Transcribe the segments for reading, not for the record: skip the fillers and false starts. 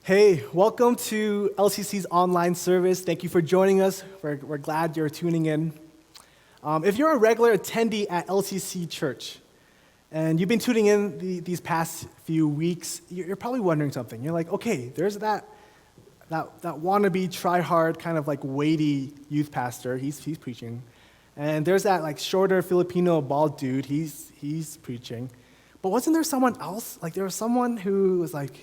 Hey, welcome to LCC's online service. Thank you for joining us. We're glad you're tuning in. If you're a regular attendee at LCC Church, and you've been tuning in these past few weeks, you're probably wondering something. You're like, okay, there's that wannabe, try-hard, kind of like weighty youth pastor. He's preaching. And there's that like shorter Filipino bald dude. He's preaching. But wasn't there someone else? Like there was someone who was like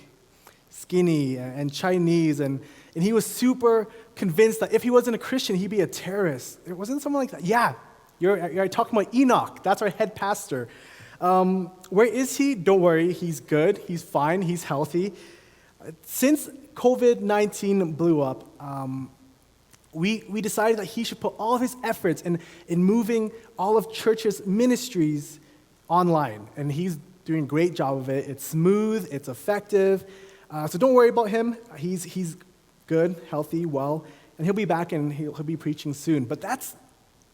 skinny and Chinese, and he was super convinced that if he wasn't a Christian, he'd be a terrorist. There wasn't someone like that. Yeah, you're talking about Enoch. That's our head pastor. Where is he? Don't worry, he's good, he's fine, he's healthy. Since COVID-19 blew up, we decided that he should put all of his efforts in moving all of church's ministries online, and he's doing a great job of it. It's smooth, it's effective. So don't worry about him. He's good, healthy, well, and he'll be back and he'll be preaching soon. But that's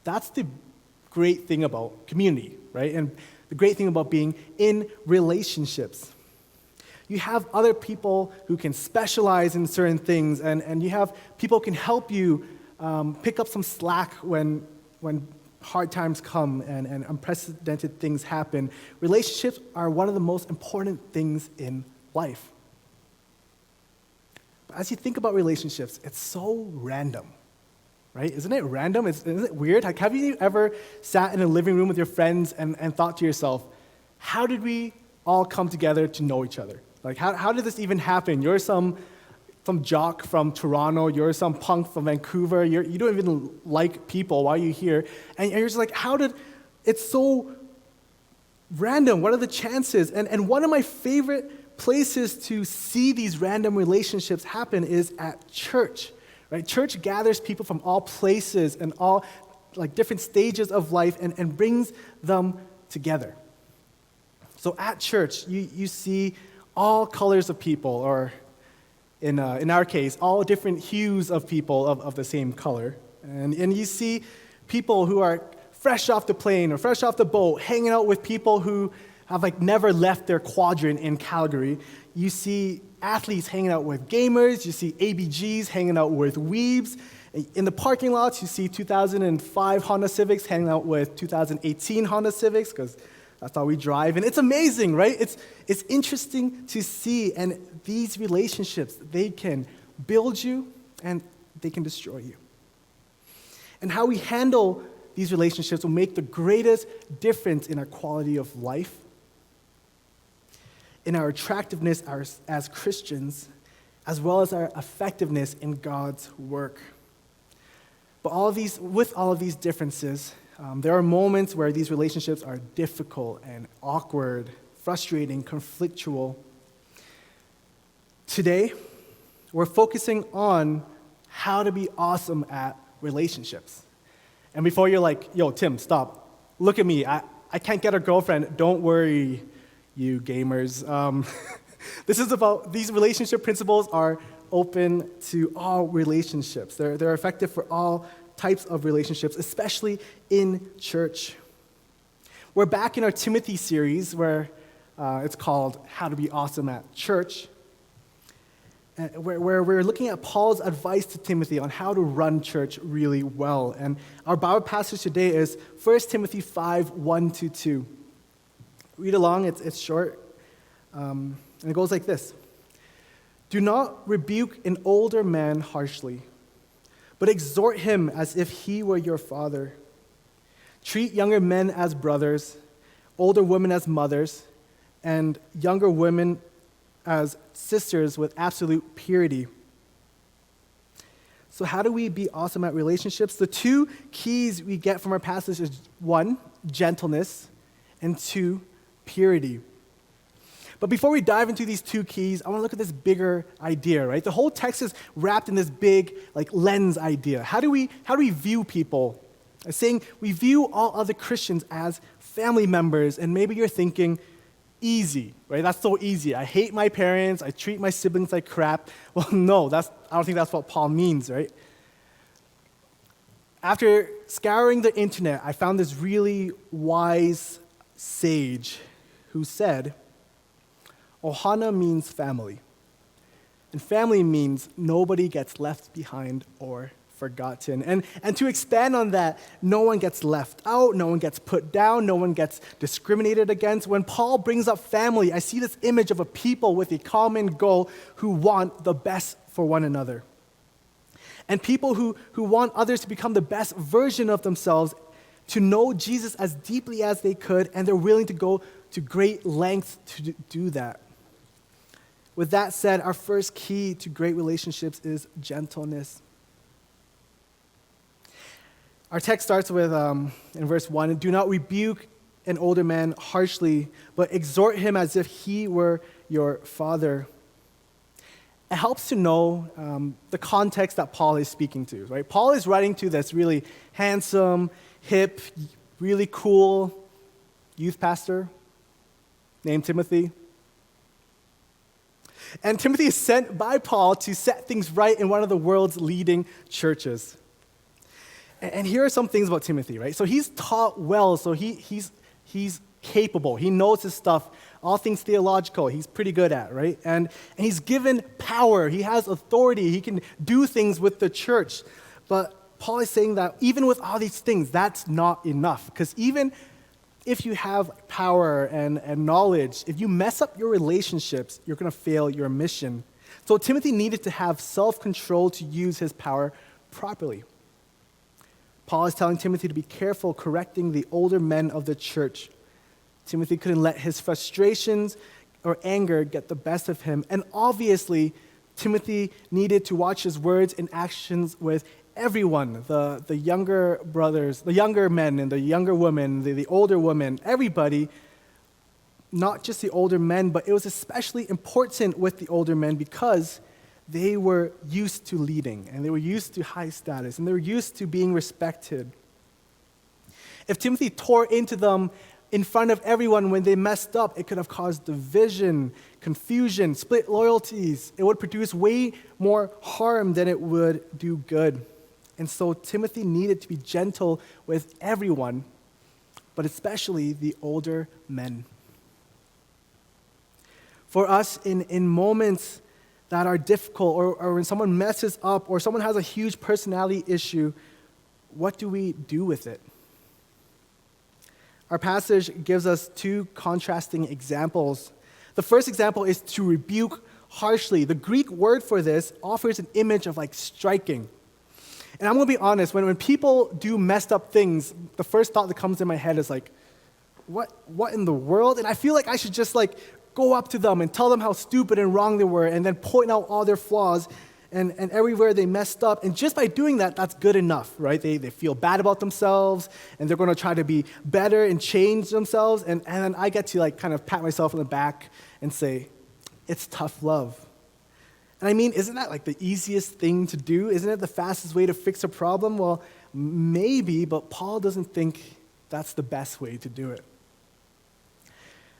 the great thing about community, right? And the great thing about being in relationships. You have other people who can specialize in certain things, and you have people who can help you pick up some slack when hard times come and unprecedented things happen. Relationships are one of the most important things in life. But as you think about relationships, it's so random, right? Isn't it random? Isn't it weird? Like, have you ever sat in a living room with your friends and thought to yourself, how did we all come together to know each other? Like, how did this even happen? You're some jock from Toronto, you're some punk from Vancouver, you don't even like people, why are you here? And you're just like, it's so random, what are the chances? And one of my favorite places to see these random relationships happen is at church, right? Church gathers people from all places and all like different stages of life and brings them together. So at church, you see all colors of people, or in our case, all different hues of people of the same color. And you see people who are fresh off the plane or fresh off the boat, hanging out with people who have like never left their quadrant in Calgary. You see athletes hanging out with gamers. You see ABGs hanging out with weebs. In the parking lots, you see 2005 Honda Civics hanging out with 2018 Honda Civics, because that's how we drive. And it's amazing, right? It's interesting to see. And these relationships, they can build you and they can destroy you. And how we handle these relationships will make the greatest difference in our quality of life, in our attractiveness as Christians, as well as our effectiveness in God's work. But with all of these differences, there are moments where these relationships are difficult and awkward, frustrating, conflictual. Today, we're focusing on how to be awesome at relationships. And before you're like, yo, Tim, stop. Look at me. I can't get a girlfriend. Don't worry, you gamers. These relationship principles are open to all relationships. They're effective for all types of relationships, especially in church. We're back in our Timothy series where it's called How to Be Awesome at Church, where we're looking at Paul's advice to Timothy on how to run church really well. And our Bible passage today is 1 Timothy 5, 1-2. Read along, it's short, and it goes like this. Do not rebuke an older man harshly, but exhort him as if he were your father. Treat younger men as brothers, older women as mothers, and younger women as sisters with absolute purity. So how do we be awesome at relationships? The two keys we get from our passage is 1, gentleness, and 2, purity. But before we dive into these two keys, I want to look at this bigger idea, right? The whole text is wrapped in this big like lens idea. How do we view people? It's saying we view all other Christians as family members, and maybe you're thinking, easy, right? That's so easy. I hate my parents. I treat my siblings like crap. Well, no, I don't think that's what Paul means, right? After scouring the internet, I found this really wise sage who said, Ohana means family. And family means nobody gets left behind or forgotten. And to expand on that, no one gets left out, no one gets put down, no one gets discriminated against. When Paul brings up family, I see this image of a people with a common goal who want the best for one another. And people who want others to become the best version of themselves, to know Jesus as deeply as they could, and they're willing to go to great lengths to do that. With that said, our first key to great relationships is gentleness. Our text starts with, in verse 1, do not rebuke an older man harshly, but exhort him as if he were your father. It helps to know the context that Paul is speaking to, right? Paul is writing to this really handsome, hip, really cool youth pastor named Timothy. And Timothy is sent by Paul to set things right in one of the world's leading churches. And here are some things about Timothy, right? So he's taught well, so he's capable. He knows his stuff, all things theological, he's pretty good at, right? And he's given power. He has authority. He can do things with the church. But Paul is saying that even with all these things, that's not enough. Because even if you have power and knowledge, if you mess up your relationships, you're going to fail your mission. So Timothy needed to have self-control to use his power properly. Paul is telling Timothy to be careful correcting the older men of the church. Timothy couldn't let his frustrations or anger get the best of him. And obviously, Timothy needed to watch his words and actions with everyone, the younger brothers, the younger men and the younger women, the older women, everybody, not just the older men, but it was especially important with the older men because they were used to leading, and they were used to high status, and they were used to being respected. If Timothy tore into them in front of everyone when they messed up, it could have caused division, confusion, split loyalties. It would produce way more harm than it would do good. And so Timothy needed to be gentle with everyone, but especially the older men. For us, in moments that are difficult, or when someone messes up, or someone has a huge personality issue, what do we do with it? Our passage gives us two contrasting examples. The first example is to rebuke harshly. The Greek word for this offers an image of like striking. And I'm going to be honest, when people do messed up things, the first thought that comes in my head is like, what in the world? And I feel like I should just like go up to them and tell them how stupid and wrong they were and then point out all their flaws and everywhere they messed up. And just by doing that, that's good enough, right? They feel bad about themselves and they're going to try to be better and change themselves. And then I get to like kind of pat myself on the back and say, it's tough love. And I mean, isn't that like the easiest thing to do? Isn't it the fastest way to fix a problem? Well, maybe, but Paul doesn't think that's the best way to do it.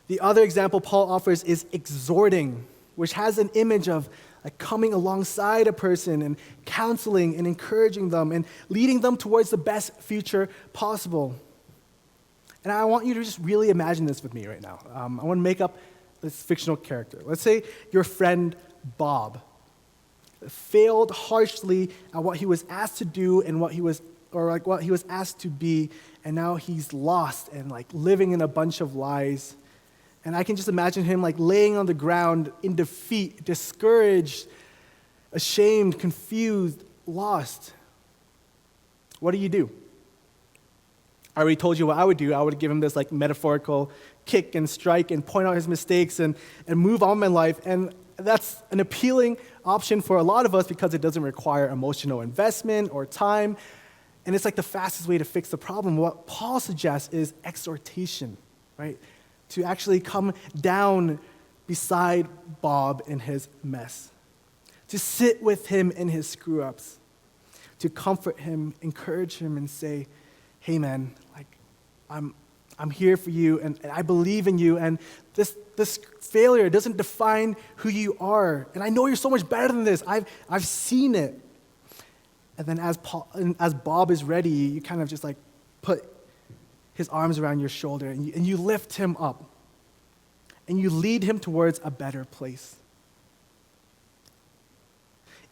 The other example Paul offers is exhorting, which has an image of like coming alongside a person and counseling and encouraging them and leading them towards the best future possible. And I want you to just really imagine this with me right now. I want to make up this fictional character. Let's say your friend Bob failed harshly at what he was asked to do and what he was asked to be, and now he's lost and like living in a bunch of lies. And I can just imagine him like laying on the ground in defeat, discouraged, ashamed, confused, lost. What do? I already told you what I would do. I would give him this like metaphorical kick and strike and point out his mistakes and move on in my life. And that's an appealing option for a lot of us because it doesn't require emotional investment or time. And it's like the fastest way to fix the problem. What Paul suggests is exhortation, right? To actually come down beside Bob in his mess, to sit with him in his screw-ups, to comfort him, encourage him, and say, hey man, like I'm here for you, and I believe in you, and this failure doesn't define who you are, and I know you're so much better than this. I've seen it. And then as Bob is ready, you kind of just like put his arms around your shoulder, and you lift him up, and you lead him towards a better place.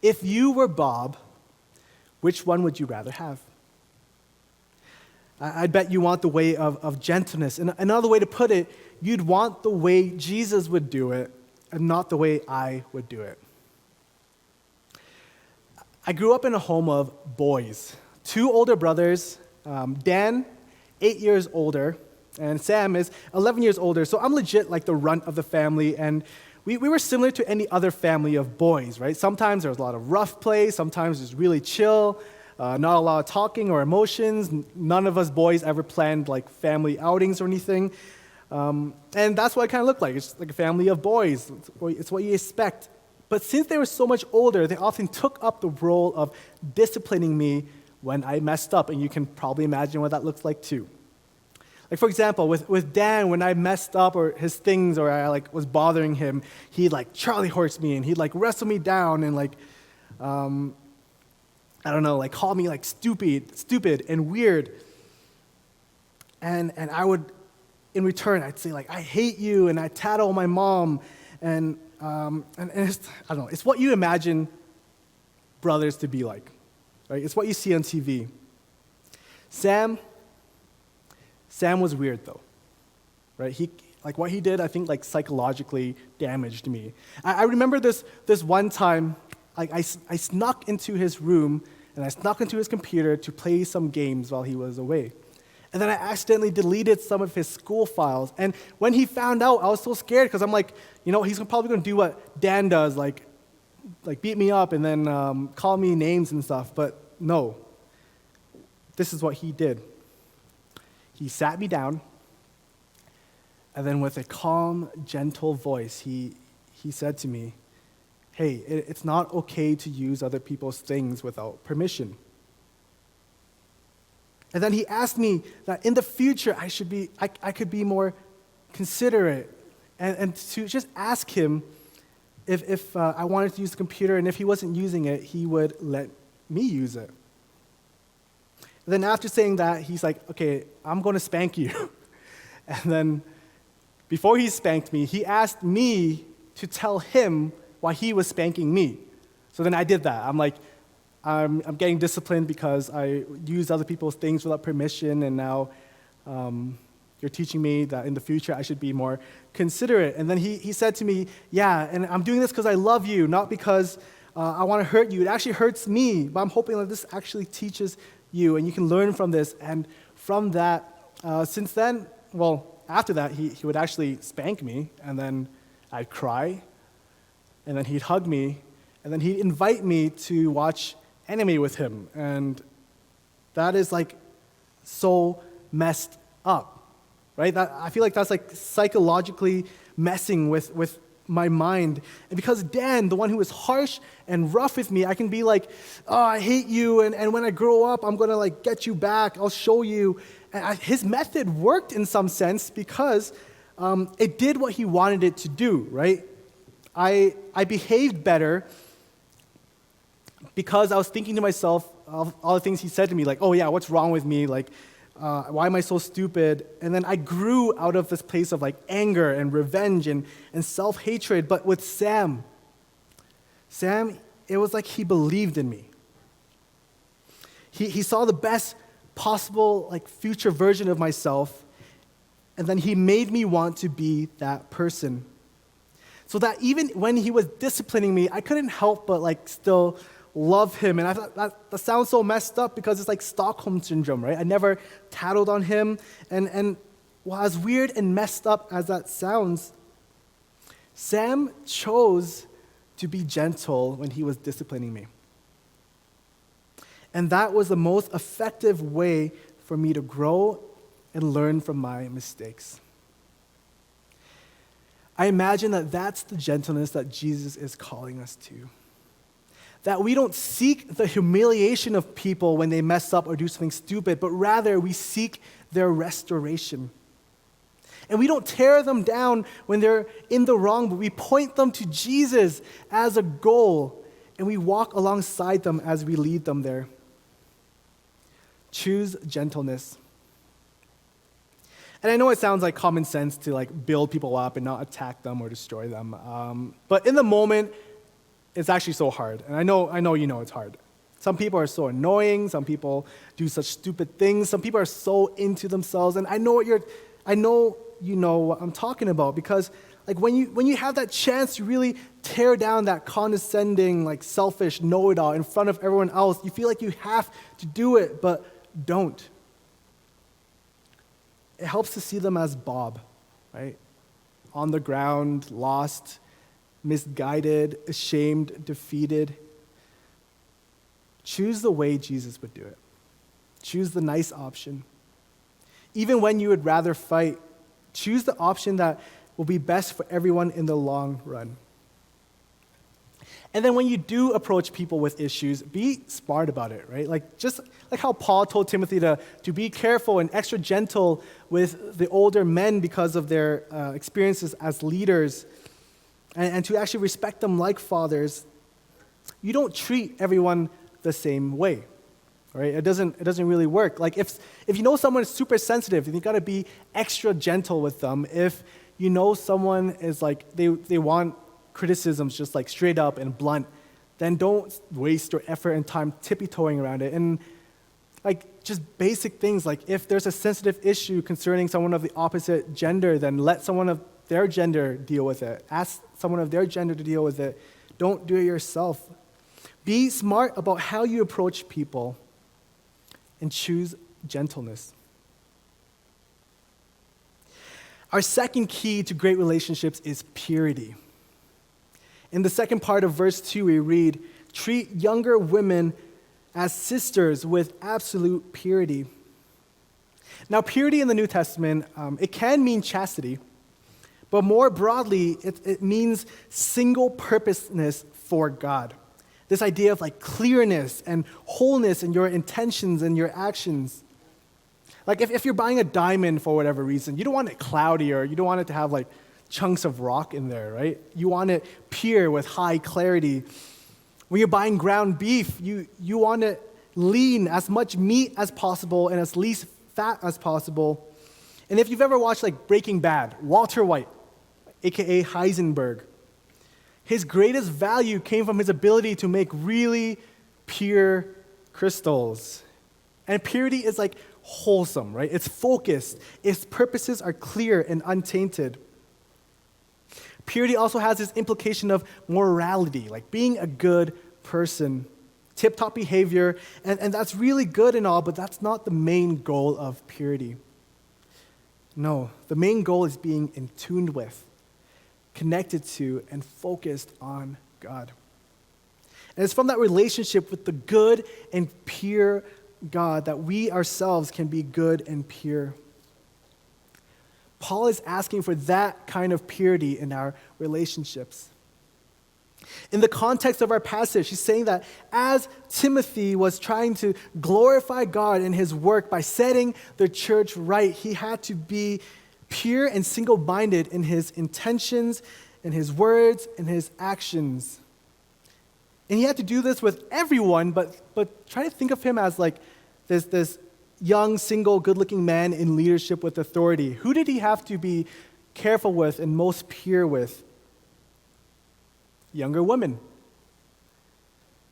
If you were Bob, which one would you rather have? I bet you want the way of gentleness. And another way to put it, you'd want the way Jesus would do it and not the way I would do it. I grew up in a home of boys. 2 older brothers, Dan, 8 years older, and Sam is 11 years older. So I'm legit like the runt of the family, and we were similar to any other family of boys, right? Sometimes there was a lot of rough play, sometimes it was really chill, not a lot of talking or emotions. None of us boys ever planned like family outings or anything. And that's what it kind of looked like. It's like a family of boys. It's what you expect. But since they were so much older, they often took up the role of disciplining me when I messed up, and you can probably imagine what that looks like too. Like, for example, with Dan, when I messed up or his things or I like was bothering him, he'd like Charlie horse me and he'd like wrestle me down and like, I don't know, like call me like stupid and weird. And I would, in return, I'd say like, I hate you, and I'd tattle my mom. And it's, I don't know, it's what you imagine brothers to be like, right? It's what you see on TV. Sam was weird though, right? What he did, I think like psychologically damaged me. I remember this one time, like I snuck into his room and I snuck into his computer to play some games while he was away. And then I accidentally deleted some of his school files. And when he found out, I was so scared because I'm like, he's probably going to do what Dan does, like beat me up and then call me names and stuff. But no, this is what he did. He sat me down, and then with a calm, gentle voice, he said to me, hey, it's not okay to use other people's things without permission. And then he asked me that in the future I could be more considerate and to just ask him if I wanted to use the computer, and if he wasn't using it, he would let me use it. And then after saying that, he's like, okay, I'm going to spank you. And then before he spanked me, he asked me to tell him why he was spanking me. So then I did that. I'm like, I'm getting disciplined because I used other people's things without permission, and now you're teaching me that in the future I should be more considerate. And then he said to me, yeah, and I'm doing this because I love you, not because I want to hurt you. It actually hurts me, but I'm hoping that this actually teaches you, and you can learn from this. And from that, since then, after that, he would actually spank me, and then I'd cry, and then he'd hug me, and then he'd invite me to watch anime with him. And that is like so messed up, right? I feel like that's like psychologically messing with my mind. And because Dan, the one who was harsh and rough with me, I can be like, oh, I hate you, and when I grow up, I'm going to like get you back, I'll show you. And his method worked in some sense because it did what he wanted it to do, right? I behaved better because I was thinking to myself of all the things he said to me, like, oh yeah, what's wrong with me? Like, why am I so stupid? And then I grew out of this place of like anger and revenge and self-hatred. But with Sam, it was like he believed in me. He saw the best possible like future version of myself, and then he made me want to be that person. So that even when he was disciplining me, I couldn't help but like still love him. And I thought that sounds so messed up because it's like Stockholm syndrome, right? I never tattled on him. And while as weird and messed up as that sounds, Sam chose to be gentle when he was disciplining me. And that was the most effective way for me to grow and learn from my mistakes. I imagine that that's the gentleness that Jesus is calling us to. That we don't seek the humiliation of people when they mess up or do something stupid, but rather we seek their restoration. And we don't tear them down when they're in the wrong, but we point them to Jesus as a goal, and we walk alongside them as we lead them there. Choose gentleness. And I know it sounds like common sense to like build people up and not attack them or destroy them. But in the moment, it's actually so hard. And I know you know it's hard. Some people are so annoying. Some people do such stupid things. Some people are so into themselves. And I know you know what I'm talking about, because like when you have that chance to really tear down that condescending, like selfish know-it-all in front of everyone else, you feel like you have to do it, but don't. It helps to see them as Bob, right? On the ground, lost, misguided, ashamed, defeated. Choose the way Jesus would do it. Choose the nice option. Even when you would rather fight, choose the option that will be best for everyone in the long run. And then when you do approach people with issues, be smart about it, right? Like just like how Paul told Timothy to be careful and extra gentle with the older men because of their experiences as leaders, and to actually respect them like fathers. You don't treat everyone the same way, right? It doesn't really work. Like if you know someone is super sensitive, then you got to be extra gentle with them. If you know someone is like they want criticisms just like straight up and blunt, then don't waste your effort and time tippy-toeing around it. And like just basic things, like if there's a sensitive issue concerning someone of the opposite gender, then let someone of their gender deal with it. Ask someone of their gender to deal with it. Don't do it yourself. Be smart about how you approach people and choose gentleness. Our second key to great relationships is purity. In the second part of verse 2, we read, "Treat younger women as sisters with absolute purity." Now, purity in the New Testament, it can mean chastity, but more broadly, it means single-purposeness for God. This idea of like clearness and wholeness in your intentions and your actions. Like if you're buying a diamond for whatever reason, you don't want it cloudy, or you don't want it to have like chunks of rock in there, right? You want it pure with high clarity. When you're buying ground beef, you want it lean, as much meat as possible and as least fat as possible. And if you've ever watched like Breaking Bad, Walter White, aka Heisenberg, his greatest value came from his ability to make really pure crystals. And purity is like wholesome, right? It's focused. Its purposes are clear and untainted. Purity also has this implication of morality, like being a good person, tip-top behavior, and that's really good and all, but that's not the main goal of purity. No, the main goal is being in tune with, connected to, and focused on God. And it's from that relationship with the good and pure God that we ourselves can be good and pure. Paul is asking for that kind of purity in our relationships. In the context of our passage, he's saying that as Timothy was trying to glorify God in his work by setting the church right, he had to be pure and single-minded in his intentions, in his words, in his actions. And he had to do this with everyone, but try to think of him as like this young, single, good-looking man in leadership with authority. Who did he have to be careful with and most pure with? Younger women.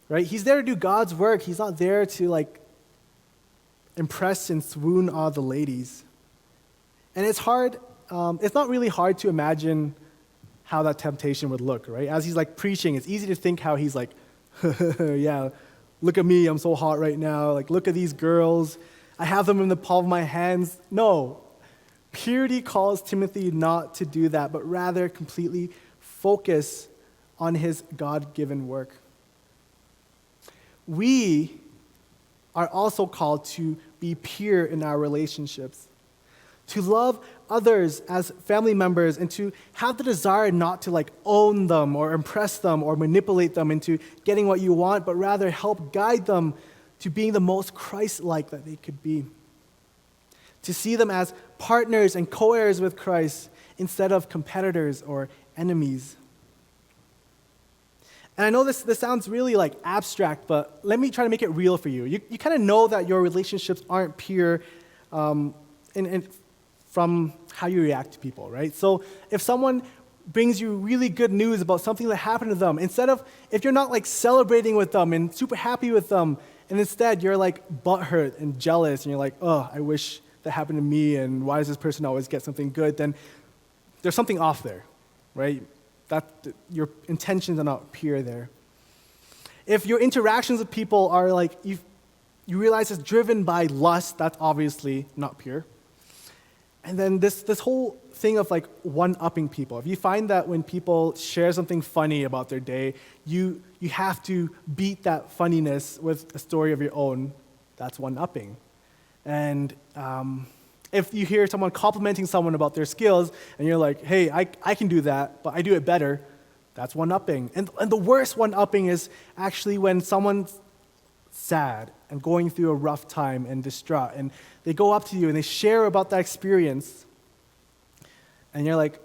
Right? He's there to do God's work. He's not there to like impress and swoon all the ladies. And it's hard, it's not really hard to imagine how that temptation would look, right? As he's like preaching, it's easy to think how he's like, yeah, look at me, I'm so hot right now. Like, look at these girls. I have them in the palm of my hands. No. Purity calls Timothy not to do that, but rather completely focus on his God-given work. We are also called to be pure in our relationships, to love others as family members, and to have the desire not to like own them or impress them or manipulate them into getting what you want, but rather help guide them to being the most Christ-like that they could be. To see them as partners and co-heirs with Christ instead of competitors or enemies. And I know this sounds really like abstract, but let me try to make it real for you. You kind of know that your relationships aren't pure from how you react to people, right? So if someone brings you really good news about something that happened to them, if you're not like celebrating with them and super happy with them, and instead you're like butthurt and jealous, and you're like, oh, I wish that happened to me, and why does this person always get something good? Then there's something off there, right? Your intentions are not pure there. If your interactions with people are like, you realize it's driven by lust, that's obviously not pure. And then this whole thing of like one-upping people. If you find that when people share something funny about their day, you have to beat that funniness with a story of your own, that's one-upping. And if you hear someone complimenting someone about their skills, and you're like, hey, I can do that, but I do it better, that's one-upping. And the worst one-upping is actually when someone's sad and going through a rough time and distraught, and they go up to you and they share about that experience, and you're like,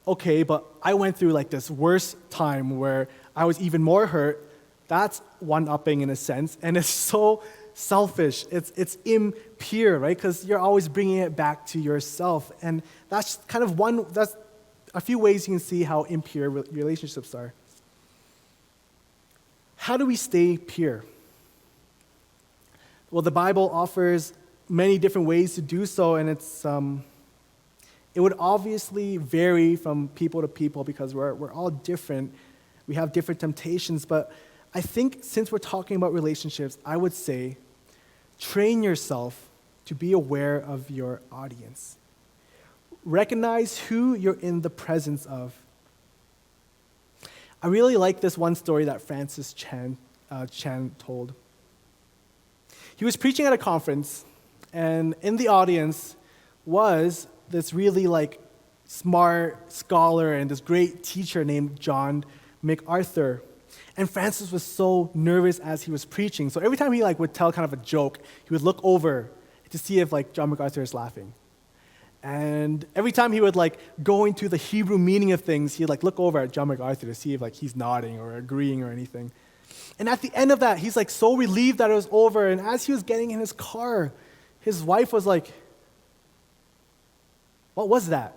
okay, but I went through like this worst time where I was even more hurt. That's one-upping in a sense, and it's so selfish. It's impure, right? Because you're always bringing it back to yourself, and that's that's a few ways you can see how impure relationships are. How do we stay pure? Well, the Bible offers many different ways to do so, and it would obviously vary from people to people because we're all different. We have different temptations, but I think since we're talking about relationships, I would say train yourself to be aware of your audience. Recognize who you're in the presence of. I really like this one story that Francis Chan told. He was preaching at a conference, and in the audience was this really like smart scholar and this great teacher named John MacArthur. And Francis was so nervous as he was preaching. So every time he would tell kind of a joke, he would look over to see if John MacArthur is laughing. And every time he would go into the Hebrew meaning of things, he'd look over at John MacArthur to see if he's nodding or agreeing or anything. And at the end of that, he's so relieved that it was over. And as he was getting in his car, his wife was like, "What was that?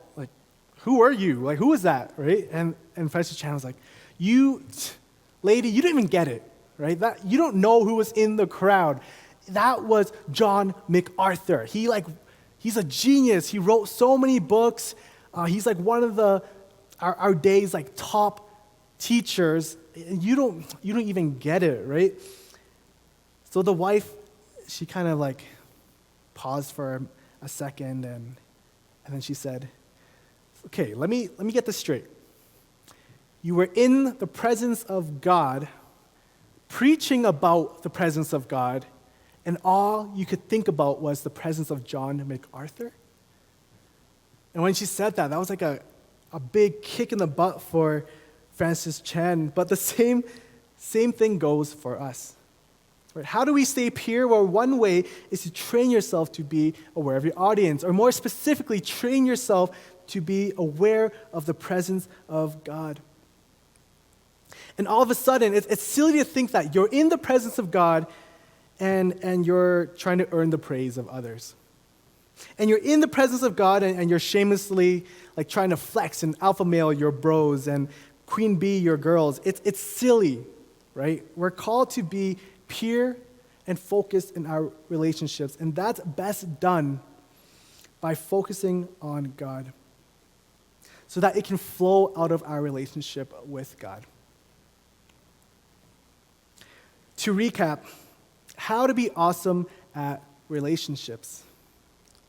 Who are you? Who was that?" Right? And Francis Chan was like, "You, lady, you didn't even get it, right? That you don't know who was in the crowd. That was John MacArthur. He's a genius. He wrote so many books. He's one of our day's top teachers. You don't even get it, right?" So the wife, she kind of paused for a second, and then she said, "Okay, let me get this straight. You were in the presence of God, preaching about the presence of God, and all you could think about was the presence of John MacArthur?" And when she said that was a big kick in the butt for Francis Chan. But the same thing goes for us. Right? How do we stay pure? Well, one way is to train yourself to be aware of your audience, or more specifically, train yourself to be aware of the presence of God. And all of a sudden, it's silly to think that you're in the presence of God and you're trying to earn the praise of others. And you're in the presence of God and you're shamelessly trying to flex and alpha male your bros and queen bee your girls. It's silly, right? We're called to be pure and focused in our relationships, and that's best done by focusing on God so that it can flow out of our relationship with God. To recap, how to be awesome at relationships.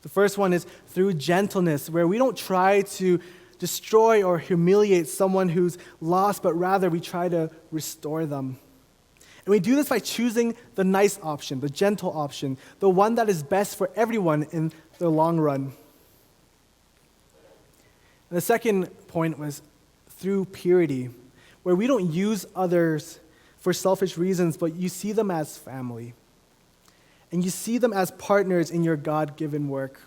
The first one is through gentleness, where we don't try to destroy or humiliate someone who's lost, but rather we try to restore them. And we do this by choosing the nice option, the gentle option, the one that is best for everyone in the long run. And the second point was through purity, where we don't use others for selfish reasons, but you see them as family. And you see them as partners in your God-given work.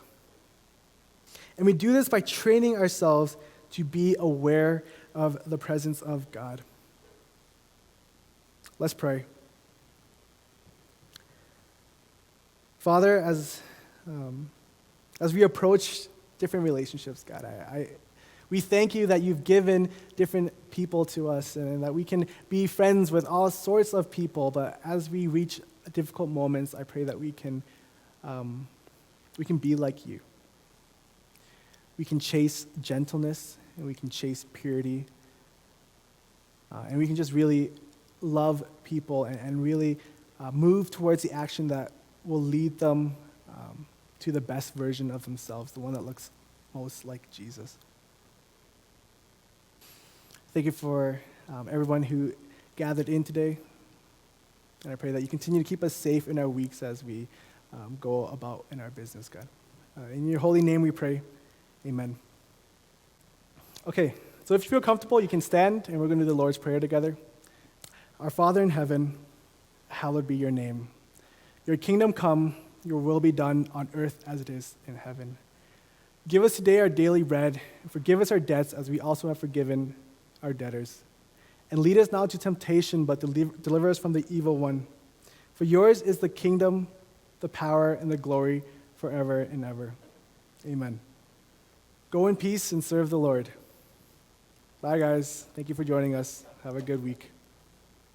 And we do this by training ourselves to be aware of the presence of God. Let's pray. Father, as we approach different relationships, God, We thank you that you've given different people to us and that we can be friends with all sorts of people, but as we reach difficult moments, I pray that we can be like you. We can chase gentleness and we can chase purity, and we can just really love people and really move towards the action that will lead them to the best version of themselves, the one that looks most like Jesus. Thank you for everyone who gathered in today, and I pray that you continue to keep us safe in our weeks as we go about in our business, God. In your holy name we pray, amen. Okay, so if you feel comfortable, you can stand, and we're going to do the Lord's Prayer together. Our Father in heaven, hallowed be your name. Your kingdom come, your will be done on earth as it is in heaven. Give us today our daily bread, and forgive us our debts as we also have forgiven our debtors. And lead us not into temptation, but deliver us from the evil one. For yours is the kingdom, the power, and the glory forever and ever. Amen. Go in peace and serve the Lord. Bye, guys. Thank you for joining us. Have a good week.